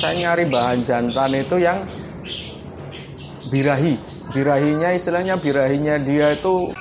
saya nyari bahan jantan itu yang birahi. Birahinya istilahnya birahinya dia itu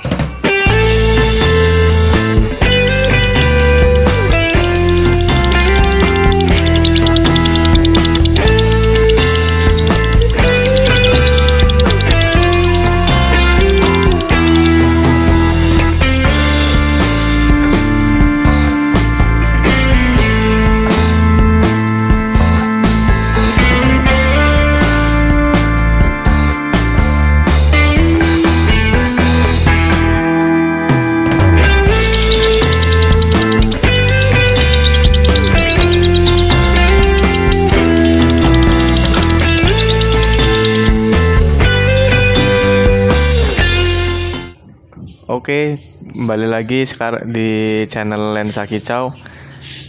Oke, kembali lagi sekarang di channel Lensa Kicau.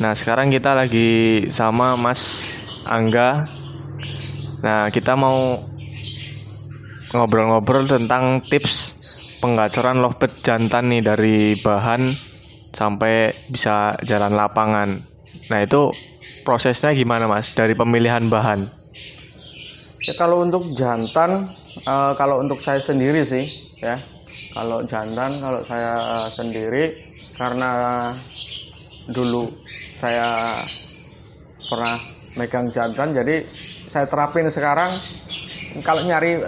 Nah, sekarang kita lagi sama Mas Angga. Nah, kita mau ngobrol-ngobrol tentang tips penggacoran lovebird jantan nih, dari bahan sampai bisa jalan lapangan. Nah, itu prosesnya gimana, Mas, dari pemilihan bahan? ya, kalau untuk jantan, kalau untuk saya sendiri sih ya. Kalau jantan, kalau saya sendiri, karena dulu saya pernah megang jantan, jadi saya terapin sekarang. Kalau nyari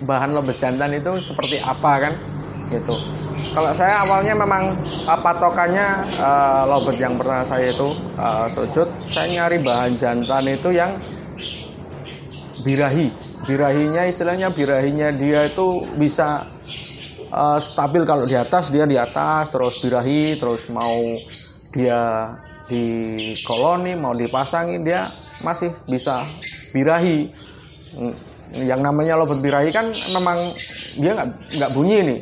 bahan lovebird jantan itu seperti apa kan, gitu. Kalau saya awalnya memang patokannya lovebird yang pernah saya itu sujud, saya nyari bahan jantan itu yang birahi. Birahinya istilahnya birahinya dia itu bisa stabil, kalau di atas dia di atas terus birahi, terus mau dia di koloni mau dipasangin dia masih bisa birahi. Yang namanya lovebird birahi kan memang dia nggak bunyi nih,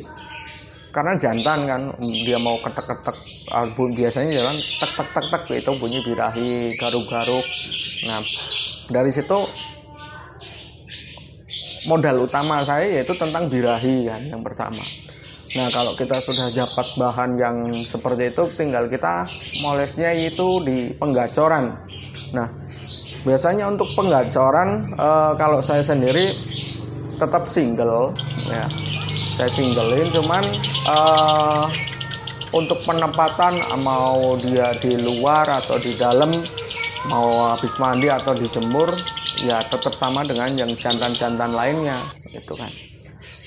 karena jantan kan dia mau ketek-ketek, biasanya jalan tek-tek-tek itu bunyi birahi, garuk-garuk. Nah, dari situ modal utama saya yaitu tentang birahi kan, yang pertama. Nah, kalau kita sudah dapat bahan yang seperti itu, tinggal kita molesnya itu di penggacoran. Nah, biasanya untuk penggacoran kalau saya sendiri tetap single ya. Saya singlein, cuman untuk penempatan mau dia di luar atau di dalam, mau habis mandi atau dijemur, ya tetap sama dengan yang jantan-jantan lainnya, gitu kan.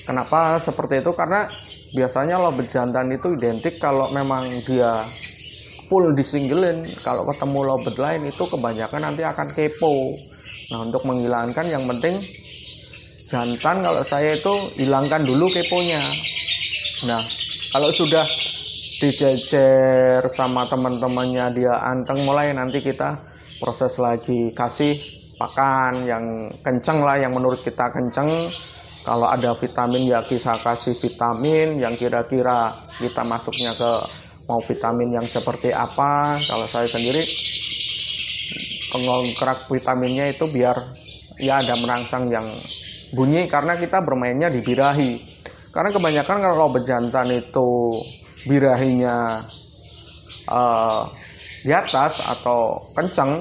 Kenapa seperti itu? Karena biasanya lovebird jantan itu identik kalau memang dia full disinglein, kalau ketemu lovebird lain itu kebanyakan nanti akan kepo. Nah, untuk menghilangkan, yang penting jantan kalau saya itu hilangkan dulu keponya. Nah, kalau sudah dijejer sama teman-temannya dia anteng, mulai nanti kita proses lagi, kasih pakan yang kenceng lah, yang menurut kita kenceng. Kalau ada vitamin ya kita kasih vitamin yang kira-kira kita masuknya ke mau vitamin yang seperti apa. Kalau saya sendiri pengongkrak vitaminnya itu biar ya ada merangsang yang bunyi, karena kita bermainnya di birahi. Karena kebanyakan kalau lovebird jantan itu birahinya di atas atau kenceng,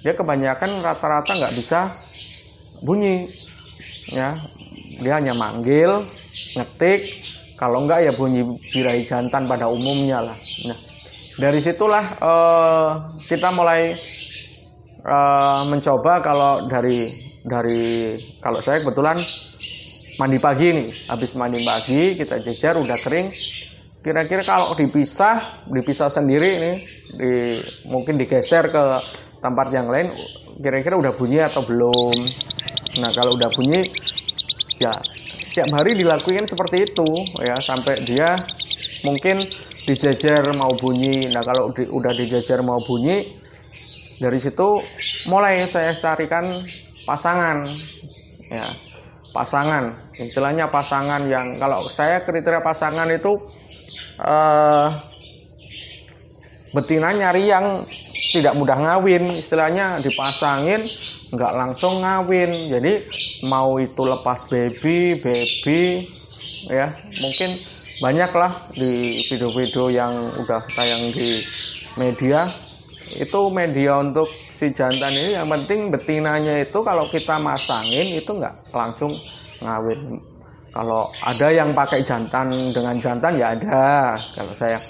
dia kebanyakan rata-rata nggak bisa bunyi ya. Dia hanya manggil, ngetik, kalau enggak ya bunyi birahi jantan pada umumnya lah. Nah, dari situlah kita mulai mencoba. Kalau dari kalau saya kebetulan mandi pagi nih, habis mandi pagi kita jejer udah kering. Kira-kira kalau dipisah sendiri nih, mungkin digeser ke tempat yang lain, kira-kira udah bunyi atau belum. Nah, kalau udah bunyi, ya tiap hari dilakuin seperti itu ya, sampai dia mungkin dijejer mau bunyi. Nah, kalau udah dijejer mau bunyi, dari situ mulai saya carikan pasangan ya. Pasangan, istilahnya pasangan yang, kalau saya kriteria pasangan itu betina nyari yang tidak mudah ngawin, istilahnya dipasangin nggak langsung ngawin. Jadi mau itu lepas baby ya, mungkin banyaklah di video-video yang udah tayang di media, itu media untuk si jantan ini yang penting betinanya itu kalau kita masangin itu nggak langsung ngawin. Kalau ada yang pakai jantan dengan jantan ya ada. Kalau saya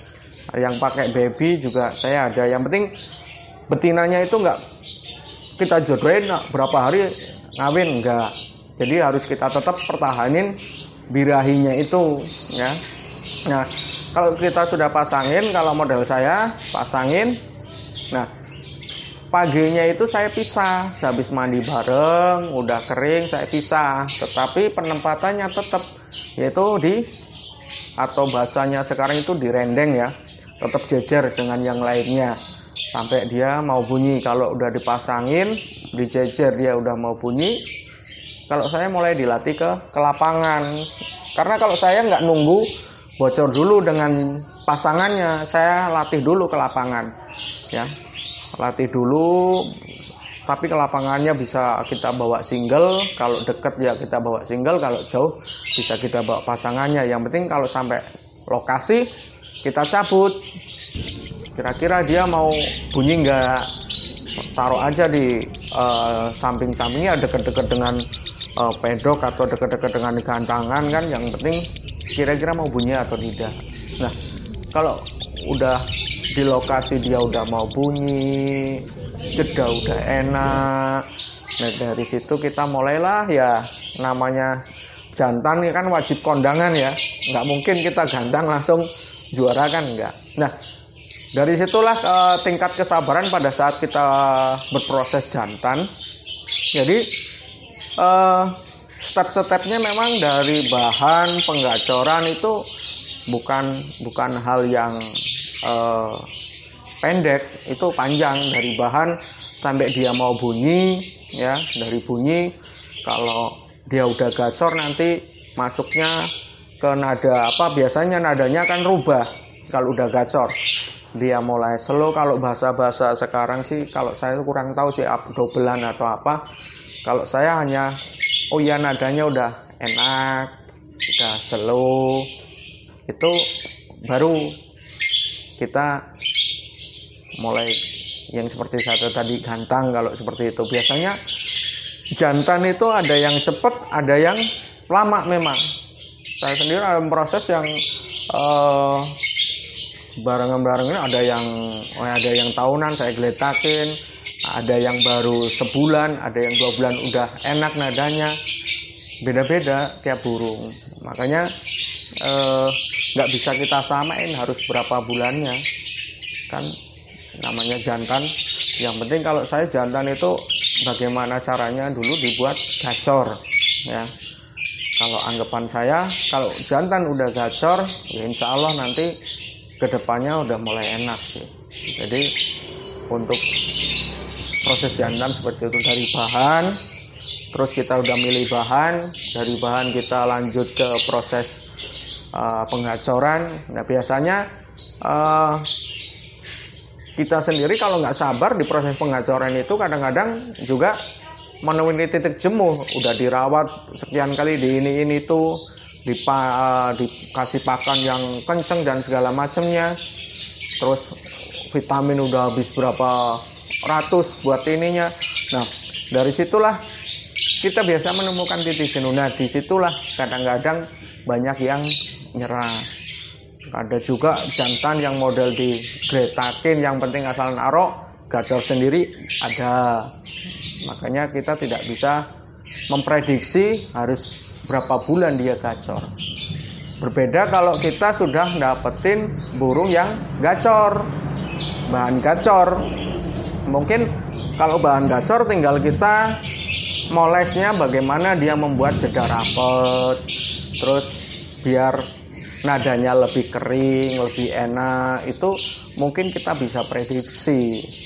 yang pakai baby juga saya ada. Yang penting betinanya itu nggak kita jodohin berapa hari ngawin, enggak. Jadi harus kita tetap pertahanin birahinya itu ya. Nah, kalau kita sudah pasangin, kalau model saya pasangin, nah paginya itu saya pisah, habis mandi bareng, udah kering saya pisah. Tetapi penempatannya tetap yaitu atau bahasanya sekarang itu direndeng ya, tetap jejer dengan yang lainnya sampai dia mau bunyi. Kalau udah dipasangin, dijejer dia udah mau bunyi. Kalau saya mulai dilatih ke lapangan, karena kalau saya nggak nunggu bocor dulu dengan pasangannya, saya latih dulu ke lapangan ya. Latih dulu, tapi ke lapangannya bisa kita bawa single, kalau deket ya kita bawa single, kalau jauh bisa kita bawa pasangannya. Yang penting kalau sampai lokasi kita cabut, kira-kira dia mau bunyi nggak, taruh aja di samping-sampingnya deket-deket dengan pedok atau deket-deket dengan gantangan kan, yang penting kira-kira mau bunyi atau tidak. Nah, kalau udah di lokasi dia udah mau bunyi, jeda udah enak. Nah dari situ kita mulailah ya, namanya jantan ini kan wajib kondangan ya, nggak mungkin kita gantang langsung juara kan, enggak. Nah dari situlah tingkat kesabaran pada saat kita berproses jantan. Jadi step-stepnya memang dari bahan penggacoran itu bukan hal yang pendek, itu panjang dari bahan sampai dia mau bunyi ya. Dari bunyi, kalau dia udah gacor nanti masuknya ke nada apa, biasanya nadanya kan rubah kalau udah gacor. Dia mulai slow, kalau bahasa-bahasa sekarang sih kalau saya kurang tahu sih up dobelan atau apa. Kalau saya hanya oh ya nadanya udah enak, udah slow, itu baru kita mulai yang seperti saya tadi gantang. Kalau seperti itu biasanya jantan itu ada yang cepet, ada yang lama. Memang saya sendiri ada proses yang barengan-barengan, ada yang tahunan saya geletakin, ada yang baru sebulan, ada yang 2 bulan udah enak nadanya. Beda-beda tiap burung, makanya nggak bisa kita samain harus berapa bulannya kan, namanya jantan. Yang penting kalau saya jantan itu bagaimana caranya dulu dibuat gacor ya. Kalau anggapan saya, kalau jantan udah gacor ya insya Allah nanti kedepannya udah mulai enak sih. Jadi untuk proses jantan seperti itu, dari bahan, terus kita udah milih bahan, dari bahan kita lanjut ke proses penggacoran. Nah biasanya kita sendiri kalau nggak sabar di proses pengacoran itu kadang-kadang juga menemui titik jenuh. Udah dirawat sekian kali di ini tuh, dikasih pakan yang kenceng dan segala macamnya, terus vitamin udah habis berapa ratus buat ininya. Nah dari situlah kita biasa menemukan titik jenuh. Nah disitulah kadang-kadang banyak yang nyerah. Ada juga jantan yang model digretakin, yang penting asal naruh gacor sendiri ada. Makanya kita tidak bisa memprediksi harus berapa bulan dia gacor. Berbeda kalau kita sudah dapetin burung yang gacor, bahan gacor. Mungkin kalau bahan gacor tinggal kita molesnya bagaimana dia membuat jeda rapet, terus biar nadanya lebih kering, lebih enak, itu mungkin kita bisa prediksi.